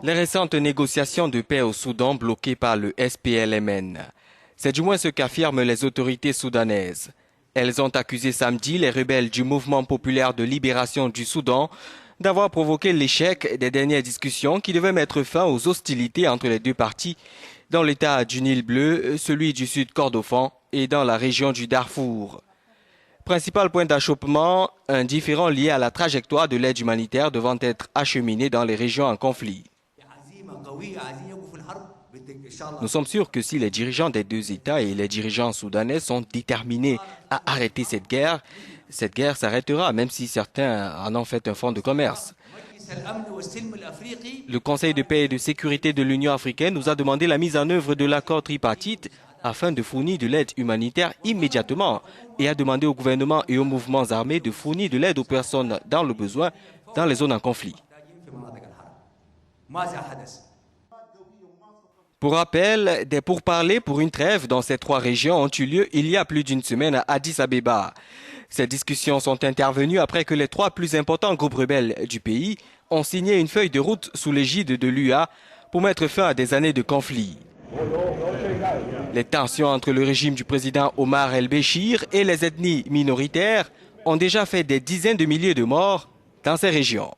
Les récentes négociations de paix au Soudan bloquées par le SPLMN. C'est du moins ce qu'affirment les autorités soudanaises. Elles ont accusé samedi les rebelles du Mouvement populaire de libération du Soudan d'avoir provoqué l'échec des dernières discussions qui devaient mettre fin aux hostilités entre les deux parties dans l'état du Nil bleu, celui du Sud Kordofan et dans la région du Darfour. Principal point d'achoppement, un différend lié à la trajectoire de l'aide humanitaire devant être acheminée dans les régions en conflit. Nous sommes sûrs que si les dirigeants des deux États et les dirigeants soudanais sont déterminés à arrêter cette guerre s'arrêtera, même si certains en ont fait un fonds de commerce. Le Conseil de paix et de sécurité de l'Union africaine nous a demandé la mise en œuvre de l'accord tripartite afin de fournir de l'aide humanitaire immédiatement et a demandé au gouvernement et aux mouvements armés de fournir de l'aide aux personnes dans le besoin dans les zones en conflit. Pour rappel, des pourparlers pour une trêve dans ces trois régions ont eu lieu il y a plus d'une semaine à Addis Abeba. Ces discussions sont intervenues après que les trois plus importants groupes rebelles du pays ont signé une feuille de route sous l'égide de l'UA pour mettre fin à des années de conflit. Les tensions entre le régime du président Omar el-Béchir et les ethnies minoritaires ont déjà fait des dizaines de milliers de morts dans ces régions.